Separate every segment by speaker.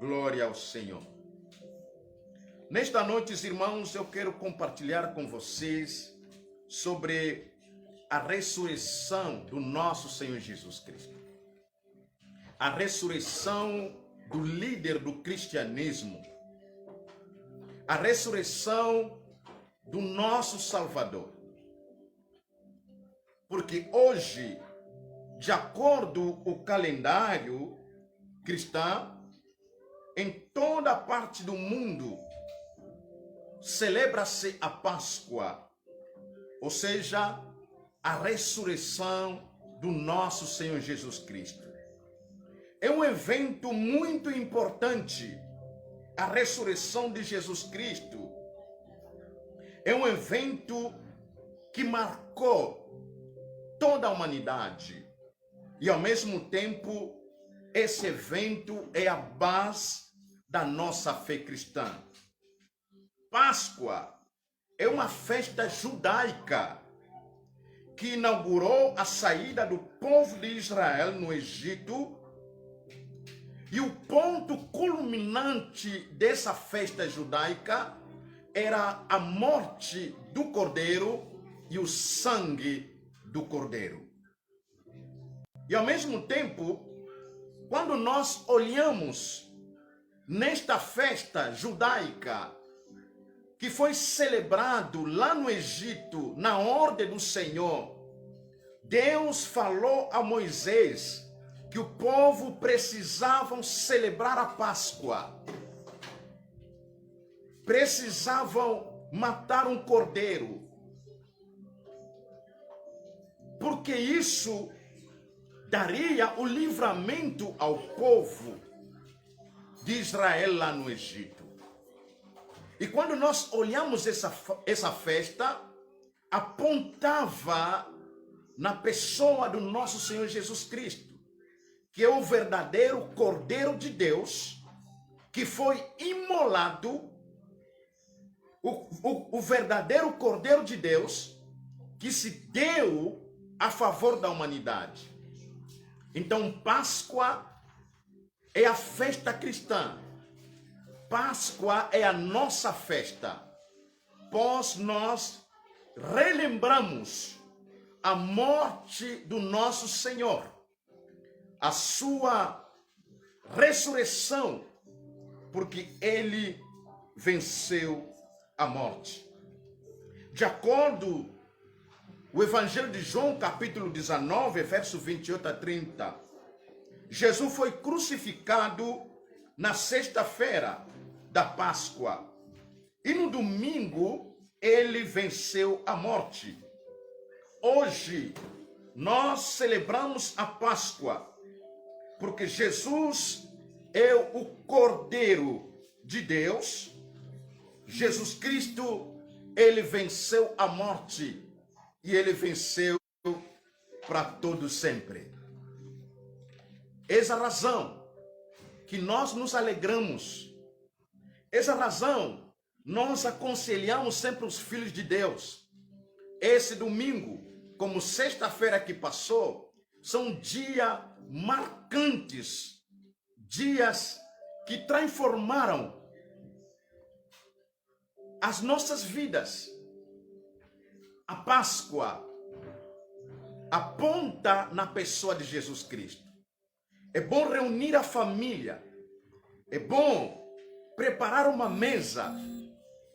Speaker 1: Glória ao Senhor. Nesta noite, irmãos, eu quero compartilhar com vocês sobre a ressurreição do nosso Senhor Jesus Cristo. A ressurreição do líder do cristianismo. A ressurreição do nosso Salvador. Porque hoje, de acordo com o calendário cristão, em toda parte do mundo, celebra-se a Páscoa, ou seja, a ressurreição do nosso Senhor Jesus Cristo. É um evento muito importante, a ressurreição de Jesus Cristo. É um evento que marcou toda a humanidade. E ao mesmo tempo, esse evento é a base da nossa fé cristã. Páscoa é uma festa judaica que inaugurou a saída do povo de Israel no Egito. E o ponto culminante dessa festa judaica era a morte do Cordeiro e o sangue do Cordeiro. E ao mesmo tempo, quando nós olhamos nesta festa judaica que foi celebrado lá no Egito, na ordem do Senhor, Deus falou a Moisés que o povo precisavam celebrar a Páscoa. Precisavam matar um cordeiro. Porque isso daria o livramento ao povo de Israel lá no Egito. E quando nós olhamos essa festa, apontava na pessoa do nosso Senhor Jesus Cristo, que é o verdadeiro Cordeiro de Deus, que foi imolado, o verdadeiro Cordeiro de Deus, que se deu a favor da humanidade. Então, Páscoa é a festa cristã. Páscoa é a nossa festa, pois nós relembramos a morte do nosso Senhor, a sua ressurreição, porque ele venceu a morte. De acordo com o Evangelho de João, capítulo 19, verso 28 a 30, Jesus foi crucificado na sexta-feira da Páscoa. E no domingo, ele venceu a morte. Hoje, nós celebramos a Páscoa, porque Jesus é o Cordeiro de Deus. Jesus Cristo, ele venceu a morte. E ele venceu para todo sempre. Essa razão que nós nos alegramos. Essa razão, nós aconselhamos sempre os filhos de Deus. Esse domingo, como sexta-feira que passou, são dias marcantes, dias que transformaram as nossas vidas. A Páscoa aponta na pessoa de Jesus Cristo. É bom reunir a família. É bom preparar uma mesa.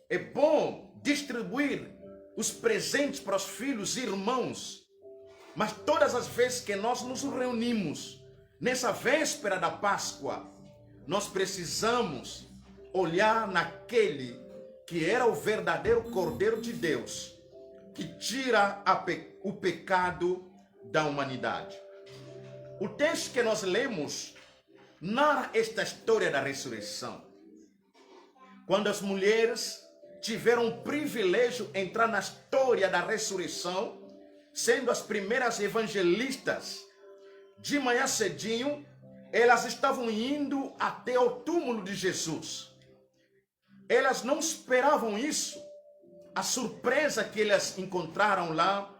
Speaker 1: É bom distribuir os presentes para os filhos e irmãos. Mas todas as vezes que nós nos reunimos nessa véspera da Páscoa, nós precisamos olhar naquele que era o verdadeiro Cordeiro de Deus, que tira o pecado da humanidade. O texto que nós lemos narra esta história da ressurreição. Quando as mulheres tiveram o privilégio de entrar na história da ressurreição, sendo as primeiras evangelistas, de manhã cedinho, elas estavam indo até o túmulo de Jesus. Elas não esperavam isso. A surpresa que elas encontraram lá,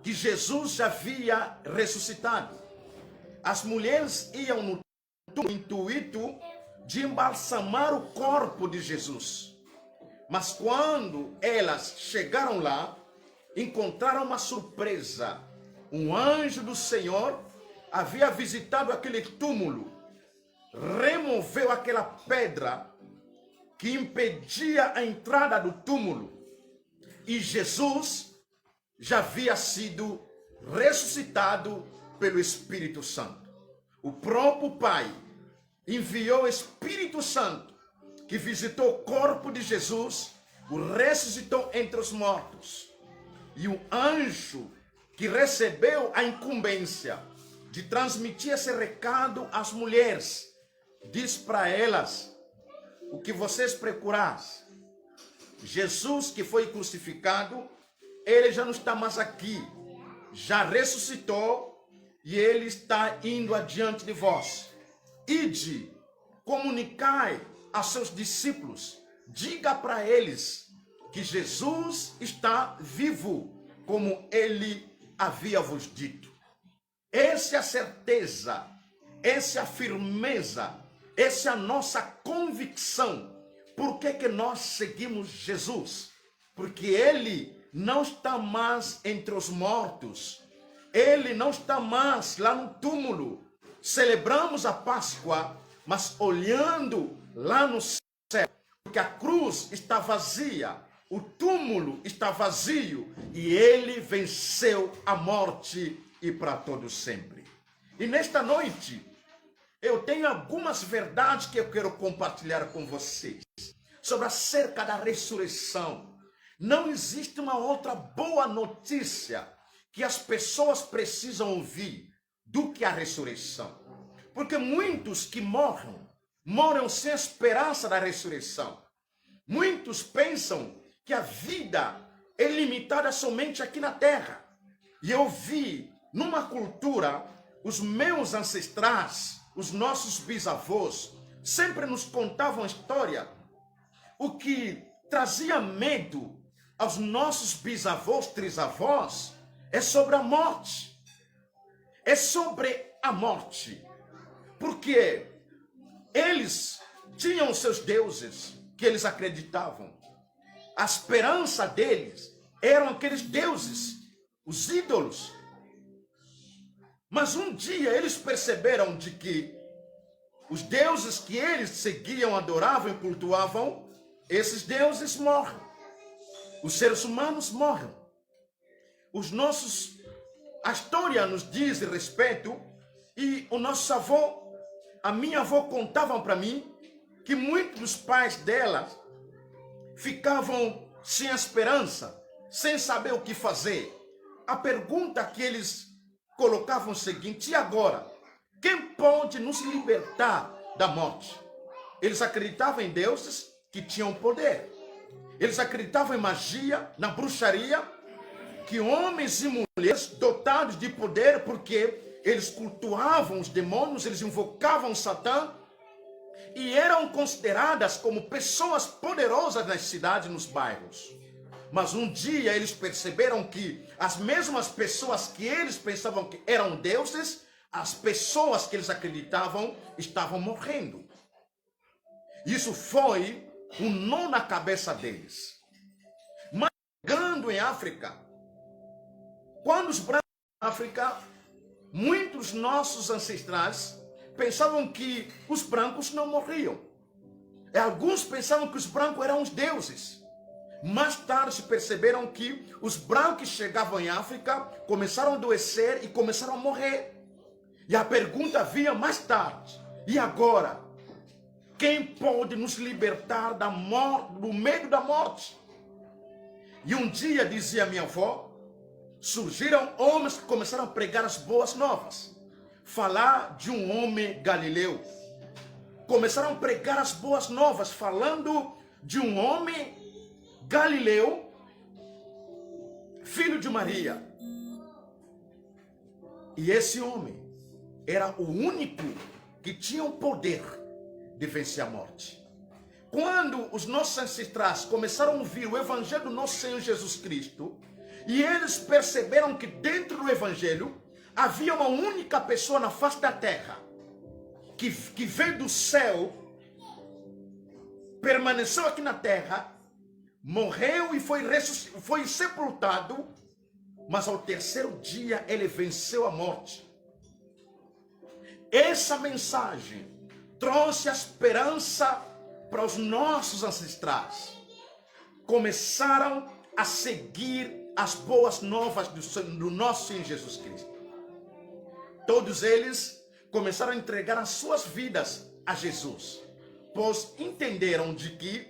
Speaker 1: que Jesus já havia ressuscitado. As mulheres iam no túmulo, intuito de embalsamar o corpo de Jesus. Mas quando elas chegaram lá, encontraram uma surpresa. Um anjo do Senhor havia visitado aquele túmulo, removeu aquela pedra que impedia a entrada do túmulo, e Jesus já havia sido ressuscitado pelo Espírito Santo. O próprio Pai enviou o Espírito Santo, que visitou o corpo de Jesus, o ressuscitou entre os mortos. E o anjo que recebeu a incumbência de transmitir esse recado às mulheres, diz para elas: o que vocês procurassem, Jesus que foi crucificado, ele já não está mais aqui, já ressuscitou e ele está indo adiante de vós. Ide, comunicai a seus discípulos, diga para eles que Jesus está vivo, como ele havia vos dito. Essa é a certeza, essa é a firmeza, essa é a nossa convicção. Por que nós seguimos Jesus? Porque ele não está mais entre os mortos, ele não está mais lá no túmulo. Celebramos a Páscoa, mas olhando lá no céu, porque a cruz está vazia, o túmulo está vazio, e ele venceu a morte e para todo sempre. E nesta noite, eu tenho algumas verdades que eu quero compartilhar com vocês sobre acerca da ressurreição. Não existe uma outra boa notícia que as pessoas precisam ouvir do que a ressurreição. Porque muitos que morrem sem esperança da ressurreição. Muitos pensam que a vida é limitada somente aqui na terra. E eu vi numa cultura, os meus ancestrais, os nossos bisavós, sempre nos contavam a história. O que trazia medo aos nossos bisavós, trisavós, é sobre a morte. É sobre a morte. Porque eles tinham seus deuses que eles acreditavam. A esperança deles eram aqueles deuses, os ídolos. Mas um dia eles perceberam de que os deuses que eles seguiam, adoravam e cultuavam, esses deuses morrem. Os seres humanos morrem. A história nos diz respeito, e o nosso avô, a minha avó contavam para mim que muitos dos pais dela ficavam sem esperança, sem saber o que fazer. A pergunta que eles colocavam é o seguinte: e agora? Quem pode nos libertar da morte? Eles acreditavam em deuses que tinham poder. Eles acreditavam em magia, na bruxaria, que homens e mulheres dotados de poder, porque eles cultuavam os demônios, eles invocavam Satã, e eram consideradas como pessoas poderosas nas cidades e nos bairros. Mas um dia eles perceberam que as mesmas pessoas que eles pensavam que eram deuses, as pessoas que eles acreditavam estavam morrendo. Isso foi um nó na cabeça deles. Mas chegando em África, quando os brancos na África, muitos nossos ancestrais pensavam que os brancos não morriam. E alguns pensavam que os brancos eram os deuses. Mais tarde se perceberam que os brancos que chegavam em África começaram a adoecer e começaram a morrer. E a pergunta vinha mais tarde: e agora? Quem pode nos libertar da morte, do medo da morte? E um dia, dizia minha avó, surgiram homens que começaram a pregar as boas novas. Falar de um homem galileu. Começaram a pregar as boas novas, falando de um homem galileu, filho de Maria. E esse homem era o único que tinha o poder de vencer a morte. Quando os nossos ancestrais começaram a ouvir o evangelho do nosso Senhor Jesus Cristo, e eles perceberam que dentro do evangelho havia uma única pessoa na face da terra que veio do céu, permaneceu aqui na terra, morreu e foi sepultado, mas ao terceiro dia ele venceu a morte. Essa mensagem trouxe a esperança para os nossos ancestrais. Começaram a seguir as boas novas do nosso Senhor Jesus Cristo. Todos eles começaram a entregar as suas vidas a Jesus, pois entenderam de que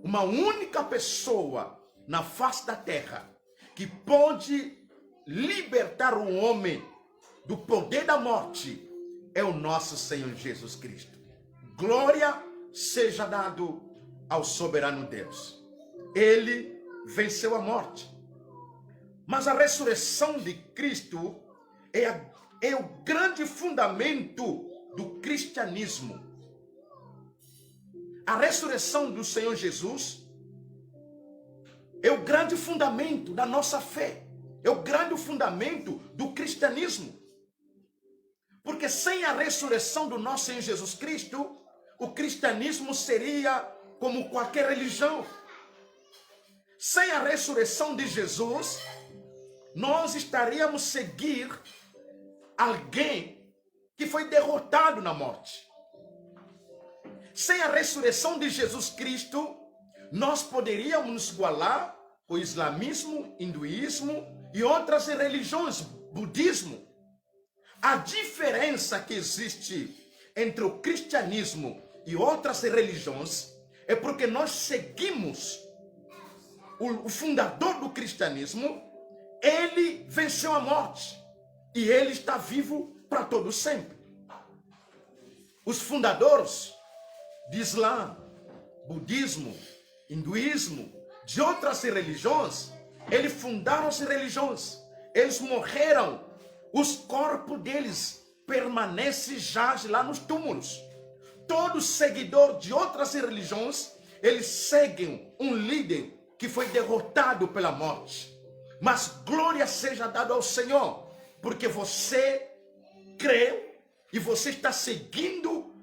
Speaker 1: uma única pessoa na face da terra que pode libertar o homem do poder da morte é o nosso Senhor Jesus Cristo. Glória seja dado ao soberano Deus. Ele venceu a morte. Mas a ressurreição de Cristo é o grande fundamento do cristianismo. A ressurreição do Senhor Jesus é o grande fundamento da nossa fé. É o grande fundamento do cristianismo. Porque sem a ressurreição do nosso Senhor Jesus Cristo, o cristianismo seria como qualquer religião. Sem a ressurreição de Jesus, nós estaríamos seguir alguém que foi derrotado na morte. Sem a ressurreição de Jesus Cristo, nós poderíamos nos igualar com o islamismo, hinduísmo e outras religiões, budismo. A diferença que existe entre o cristianismo e outras religiões é porque nós seguimos o fundador do cristianismo. Ele venceu a morte e ele está vivo para todo sempre. Os fundadores de Islã, budismo, hinduísmo, de outras religiões, eles fundaram as religiões, eles morreram, os corpos deles permanecem já lá nos túmulos. Todo seguidor de outras religiões, eles seguem um líder que foi derrotado pela morte. Mas glória seja dada ao Senhor, porque você crê e você está seguindo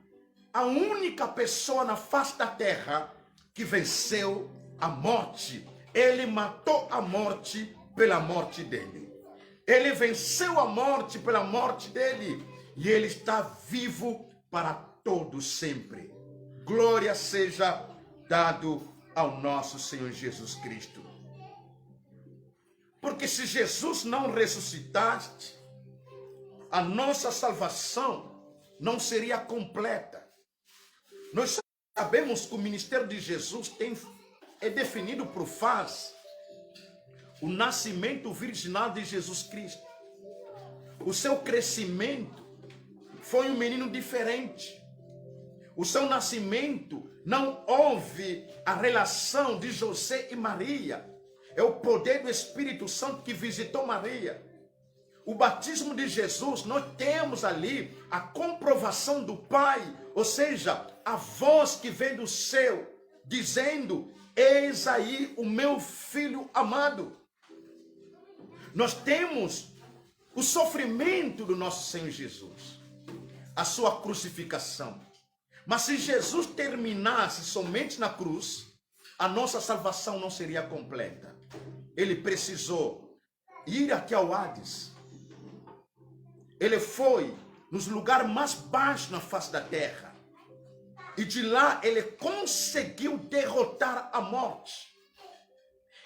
Speaker 1: a única pessoa na face da terra que venceu a morte. Ele matou a morte pela morte dele. Ele venceu a morte pela morte dele. E ele está vivo para todo sempre. Glória seja dado ao nosso Senhor Jesus Cristo. Porque se Jesus não ressuscitasse, a nossa salvação não seria completa. Nós sabemos que o ministério de Jesus é definido por o nascimento virginal de Jesus Cristo. O seu crescimento foi um menino diferente. O seu nascimento não houve a relação de José e Maria. É o poder do Espírito Santo que visitou Maria. O batismo de Jesus, nós temos ali a comprovação do Pai, ou seja, a voz que vem do céu, dizendo: eis aí o meu filho amado. Nós temos o sofrimento do nosso Senhor Jesus, a sua crucificação. Mas se Jesus terminasse somente na cruz, a nossa salvação não seria completa. Ele precisou ir aqui ao Hades. Ele foi nos lugares mais baixos na face da terra. E de lá ele conseguiu derrotar a morte.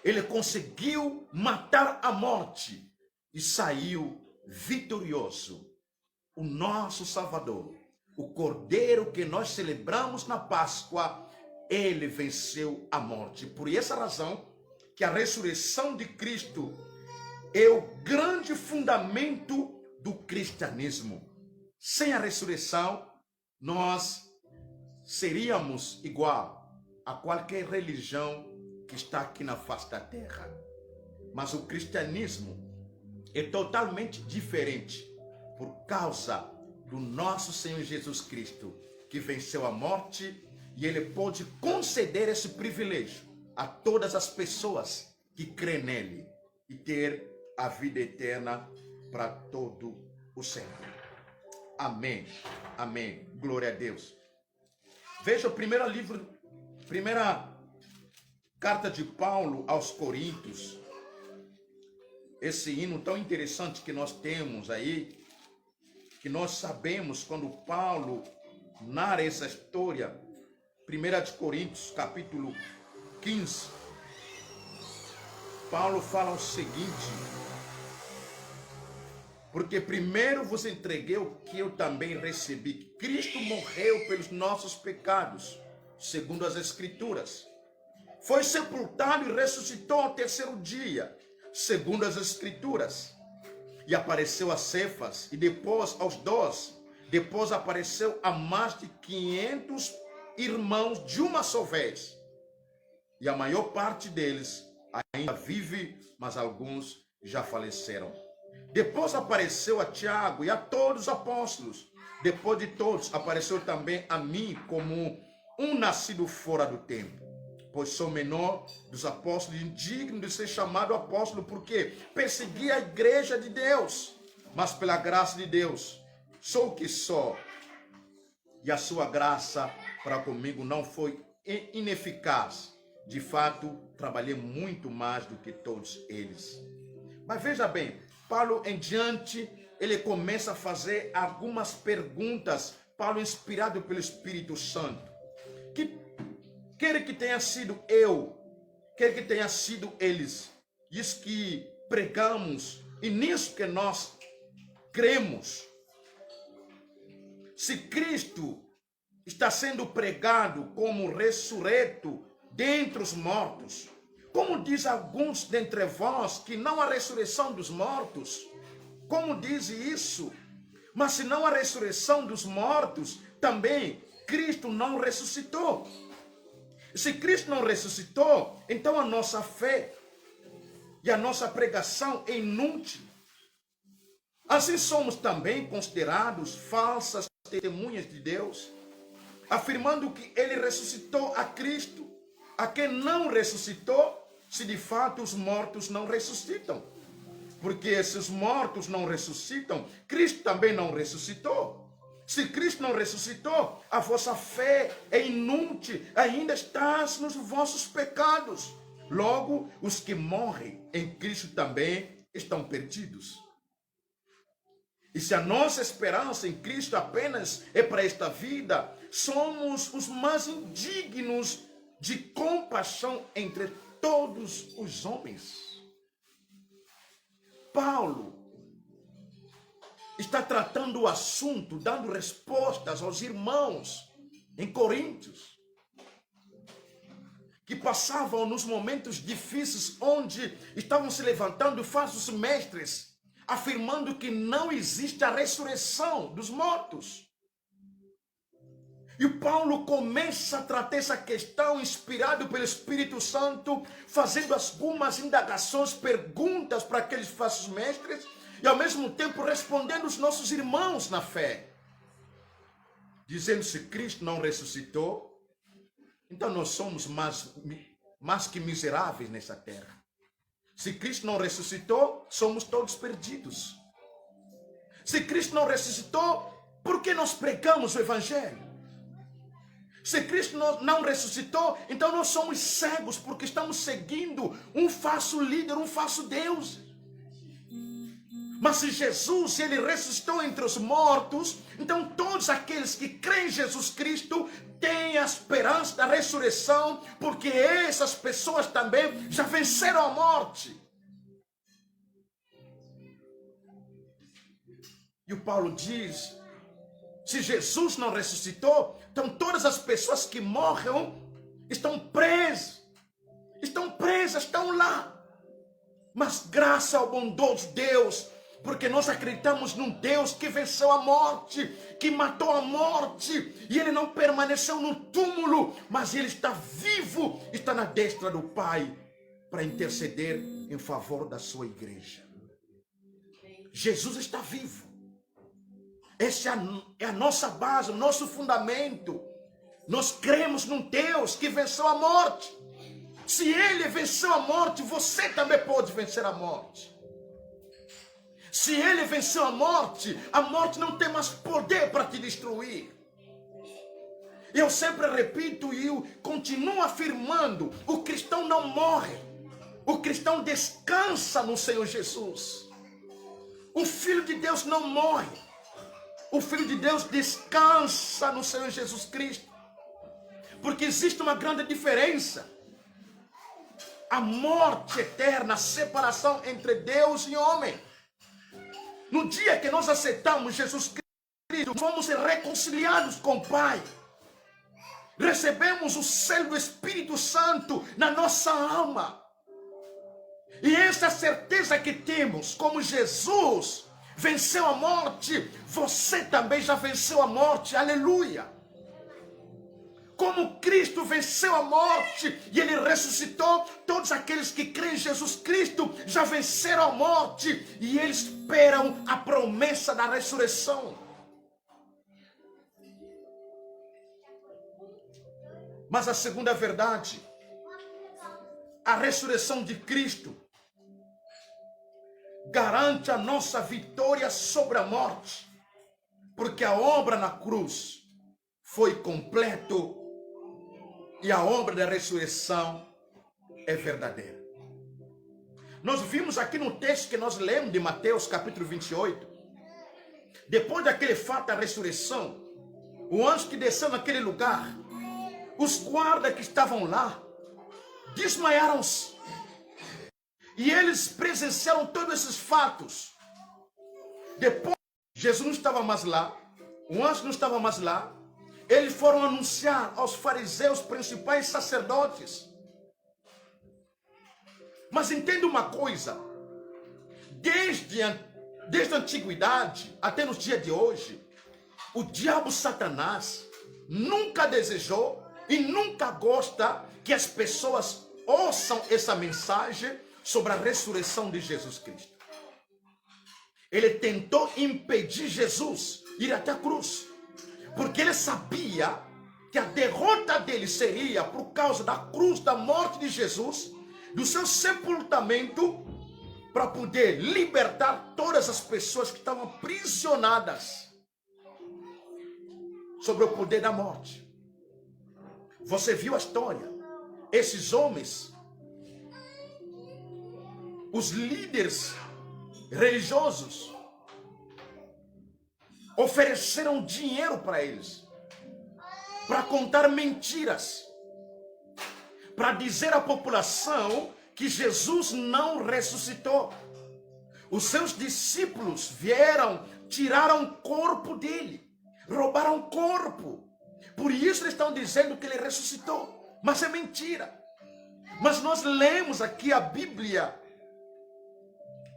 Speaker 1: Ele conseguiu matar a morte e saiu vitorioso. O nosso Salvador, o Cordeiro que nós celebramos na Páscoa, ele venceu a morte. Por essa razão que a ressurreição de Cristo é o grande fundamento do cristianismo. Sem a ressurreição, nós seríamos igual a qualquer religião que está aqui na face da terra. Mas o cristianismo é totalmente diferente por causa do nosso Senhor Jesus Cristo, que venceu a morte, e ele pode conceder esse privilégio a todas as pessoas que creem nele e ter a vida eterna para todo o sempre. Amém. Amém. Glória a Deus. Veja o primeira carta de Paulo aos Coríntios. Esse hino tão interessante que nós temos aí, que nós sabemos quando Paulo narra essa história. 1 de Coríntios, capítulo 15. Paulo fala o seguinte: porque primeiro vos entreguei o que eu também recebi, que Cristo morreu pelos nossos pecados, segundo as Escrituras. Foi sepultado e ressuscitou ao terceiro dia, segundo as Escrituras. E apareceu a Cefas, e depois aos 12. Depois apareceu a mais de 500 irmãos de uma só vez. E a maior parte deles ainda vive, mas alguns já faleceram. Depois apareceu a Tiago e a todos os apóstolos. Depois de todos, apareceu também a mim como um nascido fora do tempo. Pois sou menor dos apóstolos, indigno de ser chamado apóstolo, porque persegui a igreja de Deus. Mas pela graça de Deus, sou o que sou. E a sua graça para comigo não foi ineficaz. De fato, trabalhei muito mais do que todos eles. Mas veja bem, Paulo em diante, ele começa a fazer algumas perguntas. Paulo, inspirado pelo Espírito Santo, quer que tenha sido eu, quer que tenha sido eles, isso que pregamos e nisso que nós cremos. Se Cristo está sendo pregado como ressurreto dentre os mortos, como diz alguns dentre vós que não há ressurreição dos mortos, como diz isso? Mas se não há ressurreição dos mortos, também Cristo não ressuscitou. Se Cristo não ressuscitou, então a nossa fé e a nossa pregação é inútil. Assim somos também considerados falsas testemunhas de Deus, afirmando que ele ressuscitou a Cristo, a quem não ressuscitou, se de fato os mortos não ressuscitam. Porque se os mortos não ressuscitam, Cristo também não ressuscitou. Se Cristo não ressuscitou, a vossa fé é inútil, ainda estás nos vossos pecados. Logo, os que morrem em Cristo também estão perdidos. E se a nossa esperança em Cristo apenas é para esta vida, somos os mais indignos de compaixão entre todos os homens. Paulo está tratando o assunto, dando respostas aos irmãos em Coríntios, que passavam nos momentos difíceis, onde estavam se levantando falsos mestres, afirmando que não existe a ressurreição dos mortos. E Paulo começa a tratar essa questão, inspirado pelo Espírito Santo, fazendo algumas indagações, perguntas para aqueles falsos mestres, e ao mesmo tempo respondendo os nossos irmãos na fé. Dizendo: se Cristo não ressuscitou, então nós somos mais que miseráveis nessa terra. Se Cristo não ressuscitou, somos todos perdidos. Se Cristo não ressuscitou, por que nós pregamos o Evangelho? Se Cristo não ressuscitou, então nós somos cegos, porque estamos seguindo um falso líder, um falso Deus. Mas se Jesus, ele ressuscitou entre os mortos, então todos aqueles que creem em Jesus Cristo têm a esperança da ressurreição, porque essas pessoas também já venceram a morte. E o Paulo diz: se Jesus não ressuscitou, então todas as pessoas que morrem estão presas, estão lá. Mas graças ao bondoso Deus, porque nós acreditamos num Deus que venceu a morte, que matou a morte, e ele não permaneceu no túmulo, mas ele está vivo, está na destra do Pai, para interceder em favor da sua igreja. Jesus está vivo. Essa é a nossa base, o nosso fundamento. Nós cremos num Deus que venceu a morte. Se ele venceu a morte, você também pode vencer a morte. Se ele venceu a morte não tem mais poder para te destruir. Eu sempre repito e eu continuo afirmando: o cristão não morre. O cristão descansa no Senhor Jesus. O Filho de Deus não morre. O Filho de Deus descansa no Senhor Jesus Cristo. Porque existe uma grande diferença. A morte eterna, a separação entre Deus e homem. No dia que nós aceitamos Jesus Cristo, fomos reconciliados com o Pai. Recebemos o selo do Espírito Santo na nossa alma. E essa certeza que temos, como Jesus venceu a morte, você também já venceu a morte, aleluia. Como Cristo venceu a morte e Ele ressuscitou, todos aqueles que creem em Jesus Cristo já venceram a morte e eles esperam a promessa da ressurreição. Mas a segunda verdade, a ressurreição de Cristo garante a nossa vitória sobre a morte, porque a obra na cruz foi completa e a obra da ressurreição é verdadeira. Nós vimos aqui no texto que nós lemos de Mateus capítulo 28, depois daquele fato da ressurreição, o anjo que desceu naquele lugar, os guardas que estavam lá desmaiaram-se. E eles presenciaram todos esses fatos. Depois, Jesus não estava mais lá, o anjo não estava mais lá. Eles foram anunciar aos fariseus, principais sacerdotes. Mas entenda uma coisa: desde a antiguidade até nos dias de hoje, o diabo Satanás nunca desejou e nunca gosta que as pessoas ouçam essa mensagem sobre a ressurreição de Jesus Cristo. Ele tentou impedir Jesus ir até a cruz, porque ele sabia que a derrota dele seria por causa da cruz, da morte de Jesus, do seu sepultamento, para poder libertar todas as pessoas que estavam aprisionadas sobre o poder da morte. Você viu a história? Esses homens, os líderes religiosos, ofereceram dinheiro para eles, para contar mentiras, para dizer à população que Jesus não ressuscitou. Os seus discípulos vieram, tiraram o corpo dele, roubaram o corpo. Por isso eles estão dizendo que ele ressuscitou, mas é mentira. Mas nós lemos aqui a Bíblia,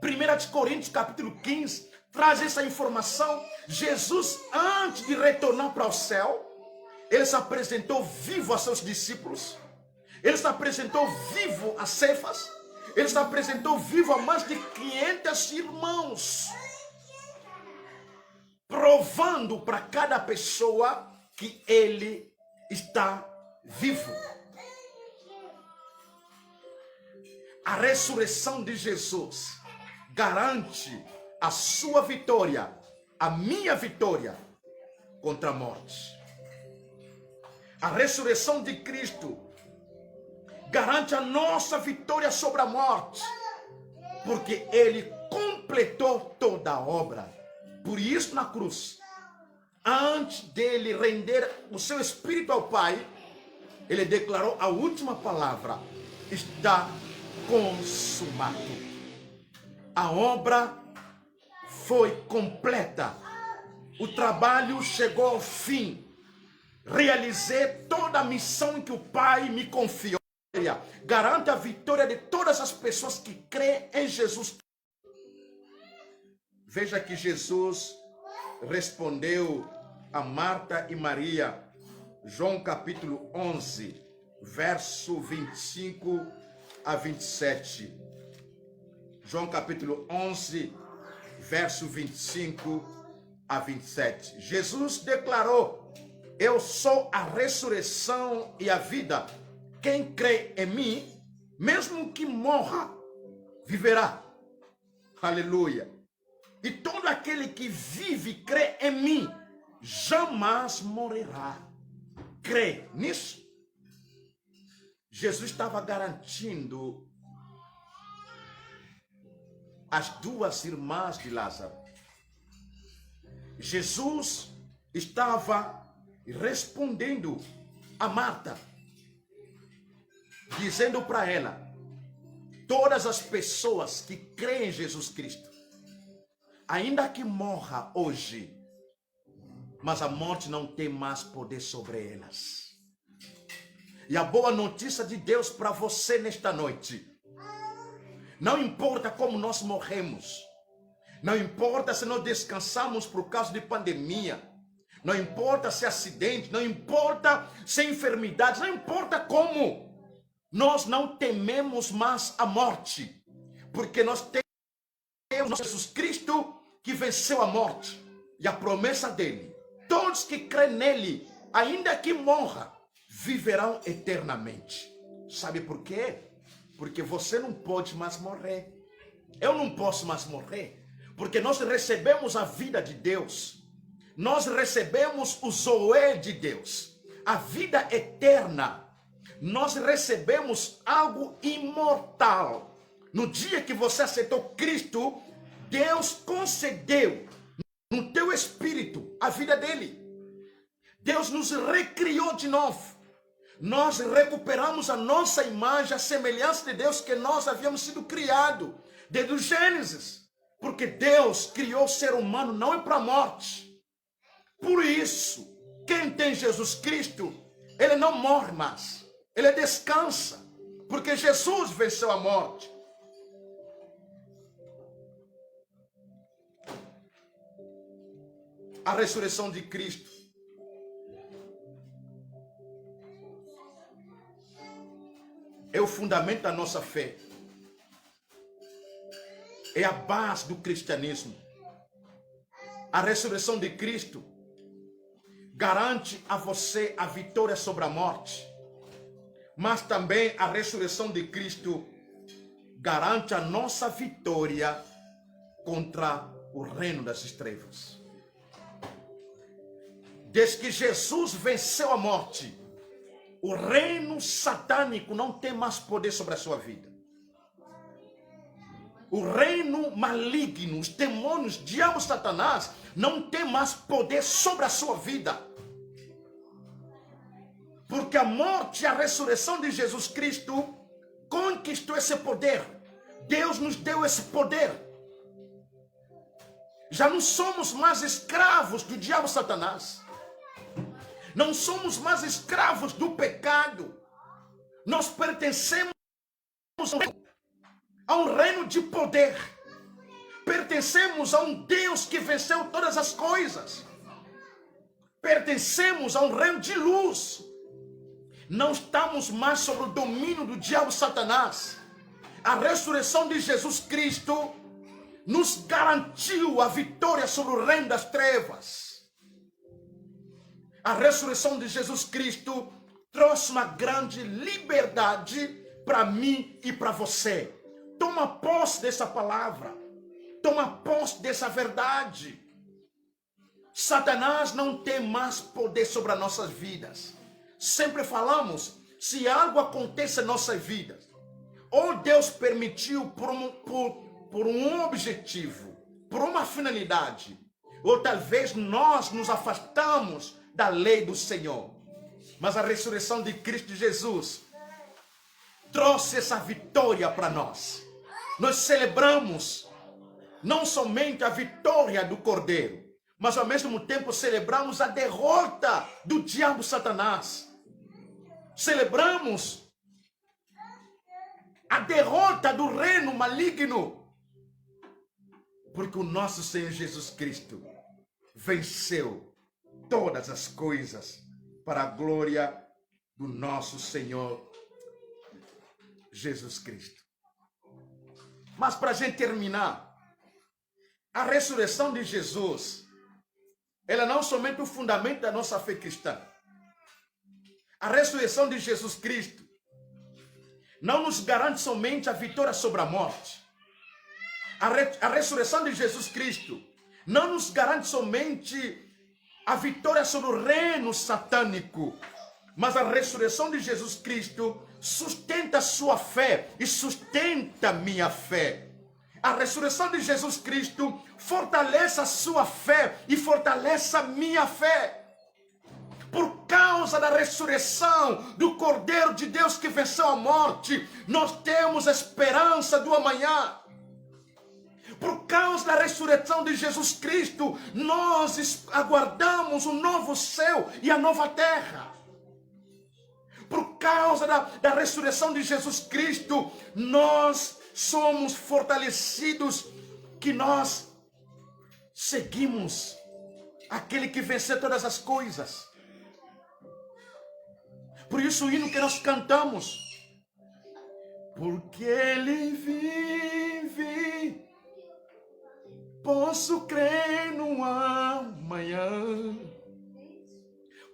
Speaker 1: 1 Coríntios capítulo 15, traz essa informação. Jesus, antes de retornar para o céu, ele se apresentou vivo a seus discípulos, ele se apresentou vivo a Cefas, ele se apresentou vivo a mais de 500 irmãos, provando para cada pessoa que ele está vivo. A ressurreição de Jesus garante a sua vitória, a minha vitória contra a morte. A ressurreição de Cristo garante a nossa vitória sobre a morte, porque ele completou toda a obra. Por isso, na cruz, antes dele render o seu espírito ao Pai, ele declarou a última palavra: está consumado. A obra foi completa. O trabalho chegou ao fim. Realizei toda a missão que o Pai me confiou. Garante a vitória de todas as pessoas que creem em Jesus. Veja que Jesus respondeu a Marta e Maria, João capítulo 11, verso 25 a 27. João capítulo 11, verso 25 a 27. Jesus declarou: eu sou a ressurreição e a vida. Quem crê em mim, mesmo que morra, viverá. Aleluia. E todo aquele que vive e crê em mim, jamais morrerá. Crê nisso? Jesus estava garantindo as duas irmãs de Lázaro. Jesus estava respondendo a Marta, dizendo para ela: todas as pessoas que creem em Jesus Cristo, ainda que morra hoje, mas a morte não tem mais poder sobre elas. E a boa notícia de Deus para você nesta noite: não importa como nós morremos, não importa se nós descansamos por causa de pandemia, não importa se é acidente, não importa se é enfermidade, não importa como, nós não tememos mais a morte, porque nós temos Jesus Cristo que venceu a morte, e a promessa dele: todos que creem nele, ainda que morra, viverão eternamente. Sabe por quê? Porque você não pode mais morrer. Eu não posso mais morrer. Porque nós recebemos a vida de Deus. Nós recebemos o Zoé de Deus. A vida eterna. Nós recebemos algo imortal. No dia que você aceitou Cristo, Deus concedeu no teu espírito a vida dele. Deus nos recriou de novo. Nós recuperamos a nossa imagem, a semelhança de Deus que nós havíamos sido criados desde o Gênesis. Porque Deus criou o ser humano não é para a morte. Por isso, quem tem Jesus Cristo, ele não morre mais. Ele descansa. Porque Jesus venceu a morte. A ressurreição de Cristo é o fundamento da nossa fé. É a base do cristianismo. A ressurreição de Cristo garante a você a vitória sobre a morte. Mas também a ressurreição de Cristo garante a nossa vitória contra o reino das trevas. Desde que Jesus venceu a morte, o reino satânico não tem mais poder sobre a sua vida. O reino maligno, os demônios, diabo, Satanás, não tem mais poder sobre a sua vida. Porque a morte e a ressurreição de Jesus Cristo conquistou esse poder. Deus nos deu esse poder. Já não somos mais escravos do diabo, Satanás. Não somos mais escravos do pecado. Nós pertencemos a um reino de poder. Pertencemos a um Deus que venceu todas as coisas. Pertencemos a um reino de luz. Não estamos mais sob o domínio do diabo Satanás. A ressurreição de Jesus Cristo nos garantiu a vitória sobre o reino das trevas. A ressurreição de Jesus Cristo trouxe uma grande liberdade para mim e para você. Toma posse dessa palavra. Toma posse dessa verdade. Satanás não tem mais poder sobre as nossas vidas. Sempre falamos, se algo acontece em nossas vidas, ou Deus permitiu por um objetivo, por uma finalidade, ou talvez nós nos afastamos da lei do Senhor. Mas a ressurreição de Cristo Jesus trouxe essa vitória para nós. Nós celebramos não somente a vitória do Cordeiro, mas ao mesmo tempo celebramos a derrota do diabo Satanás. Celebramos a derrota do reino maligno, porque o nosso Senhor Jesus Cristo venceu todas as coisas para a glória do nosso Senhor Jesus Cristo. Mas para a gente terminar, a ressurreição de Jesus, ela não é somente o fundamento da nossa fé cristã. A ressurreição de Jesus Cristo não nos garante somente a vitória sobre a morte. A ressurreição de Jesus Cristo não nos garante somente a vitória sobre o reino satânico, mas a ressurreição de Jesus Cristo sustenta a sua fé e sustenta a minha fé. A ressurreição de Jesus Cristo fortalece a sua fé e fortalece a minha fé. Por causa da ressurreição do Cordeiro de Deus que venceu a morte, nós temos esperança do amanhã. Por causa da ressurreição de Jesus Cristo, nós aguardamos o novo céu e a nova terra. Por causa da ressurreição de Jesus Cristo, nós somos fortalecidos, que nós seguimos aquele que venceu todas as coisas. Por isso o hino que nós cantamos, porque Ele vive, posso crer no amanhã,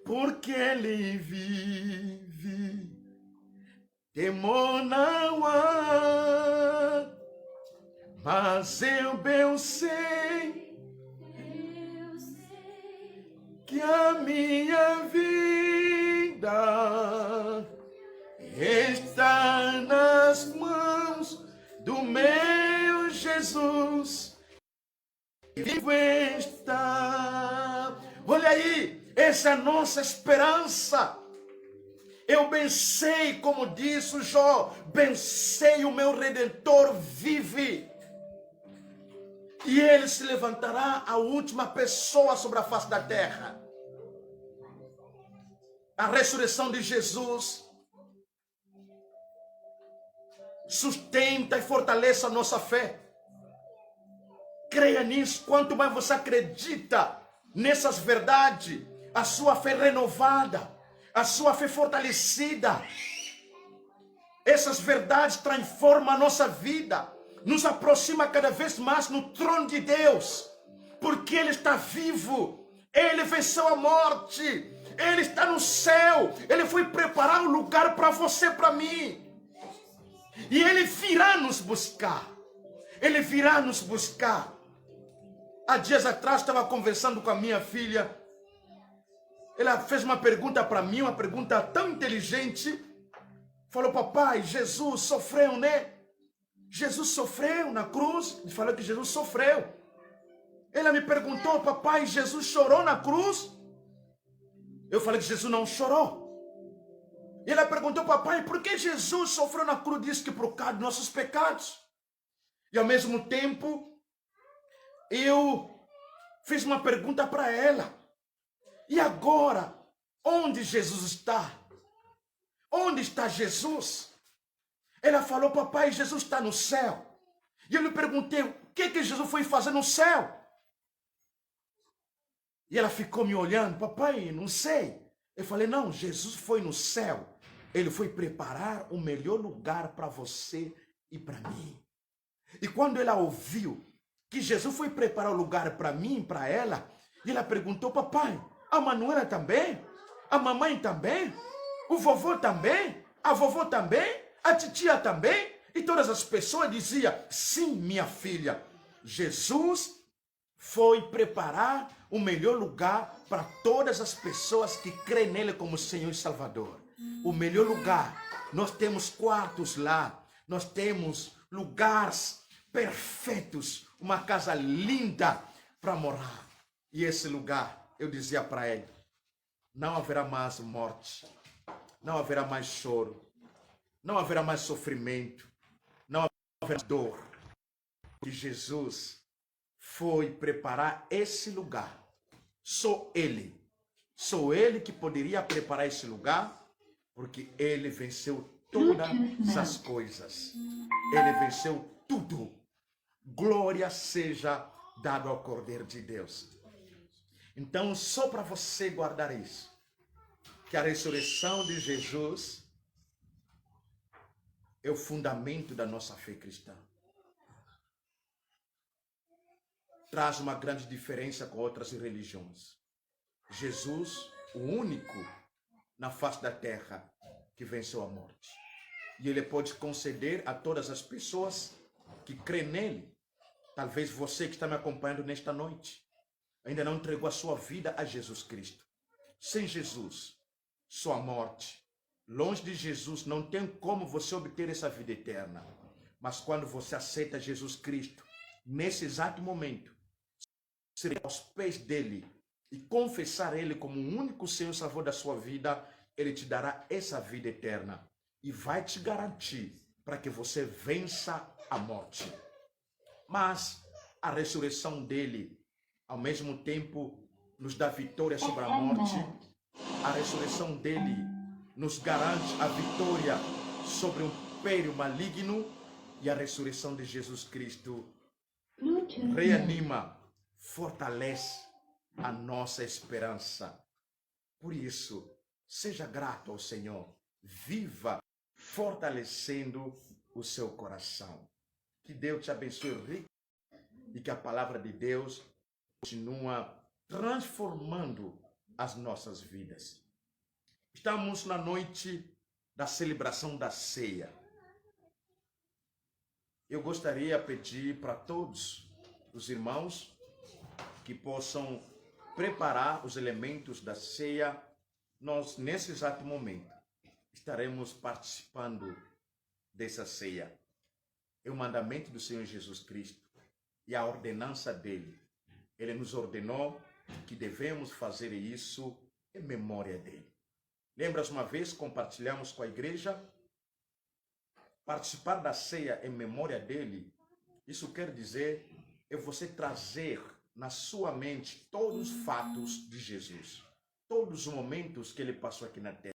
Speaker 1: porque Ele vive, temor não há, mas eu bem sei que a minha vida está nas mãos do meu Jesus. Vivo está. Olha aí, essa é a nossa esperança. Eu bem sei, como disse o Jó, bem sei, o meu Redentor vive. E ele se levantará a última pessoa sobre a face da terra. A ressurreição de Jesus sustenta e fortalece a nossa fé. Creia nisso. Quanto mais você acredita nessas verdades, a sua fé renovada, a sua fé fortalecida, essas verdades transformam a nossa vida, nos aproxima cada vez mais no trono de Deus, porque Ele está vivo, Ele venceu a morte, Ele está no céu, Ele foi preparar um lugar para você, para mim, e Ele virá nos buscar, Ele virá nos buscar. Há dias atrás estava conversando com a minha filha, ela fez uma pergunta para mim, uma pergunta tão inteligente, falou: papai, Jesus sofreu, né? Jesus sofreu na cruz. Ele falou que Jesus sofreu. Ela me perguntou: papai, Jesus chorou na cruz? Eu falei que Jesus não chorou. E ela perguntou: papai, por que Jesus sofreu na cruz? Disse que por causa dos nossos pecados. E ao mesmo tempo, eu fiz uma pergunta para ela: e agora, onde Jesus está? Onde está Jesus? Ela falou: papai, Jesus está no céu. E eu lhe perguntei: o que Jesus foi fazer no céu? E ela ficou me olhando: papai, não sei. Eu falei: não, Jesus foi no céu. Ele foi preparar o melhor lugar para você e para mim. E quando ela ouviu que Jesus foi preparar o lugar para mim e para ela, e ela perguntou: papai, a Manuela também? A mamãe também? O vovô também? A vovó também? A titia também? E todas as pessoas diziam: sim, minha filha, Jesus foi preparar o melhor lugar para todas as pessoas que creem nele como Senhor e Salvador. O melhor lugar. Nós temos quartos lá, nós temos lugares perfeitos, uma casa linda para morar. E esse lugar, eu dizia para ele, não haverá mais morte, não haverá mais choro, não haverá mais sofrimento, não haverá dor. Porque Jesus foi preparar esse lugar. Só Ele que poderia preparar esse lugar, porque Ele venceu todas as coisas. Ele venceu tudo. Glória seja dada ao Cordeiro de Deus. Então, só para você guardar isso, que a ressurreição de Jesus é o fundamento da nossa fé cristã. Traz uma grande diferença com outras religiões. Jesus, o único na face da terra que venceu a morte. E Ele pode conceder a todas as pessoas que creem nele Talvez você que está me acompanhando nesta noite ainda não entregou a sua vida a Jesus Cristo. Sem Jesus, sua morte. Longe de Jesus, não tem como você obter essa vida eterna. Mas quando você aceita Jesus Cristo, nesse exato momento, ser aos pés dele e confessar ele como o único Senhor e Salvador da sua vida, ele te dará essa vida eterna e vai te garantir para que você vença a morte. Mas a ressurreição dele, ao mesmo tempo, nos dá vitória sobre a morte. A ressurreição dele nos garante a vitória sobre o império maligno, e a ressurreição de Jesus Cristo reanima, fortalece a nossa esperança. Por isso, seja grato ao Senhor, viva fortalecendo o seu coração. Que Deus te abençoe rico e que a palavra de Deus continua transformando as nossas vidas. Estamos na noite da celebração da ceia. Eu gostaria de pedir para todos os irmãos que possam preparar os elementos da ceia. Nós, nesse exato momento, estaremos participando dessa ceia. É o mandamento do Senhor Jesus Cristo e a ordenança dele. Ele nos ordenou que devemos fazer isso em memória dele. Lembras uma vez, compartilhamos com a igreja? Participar da ceia em memória dele, isso quer dizer é você trazer na sua mente todos os fatos de Jesus, todos os momentos que ele passou aqui na terra.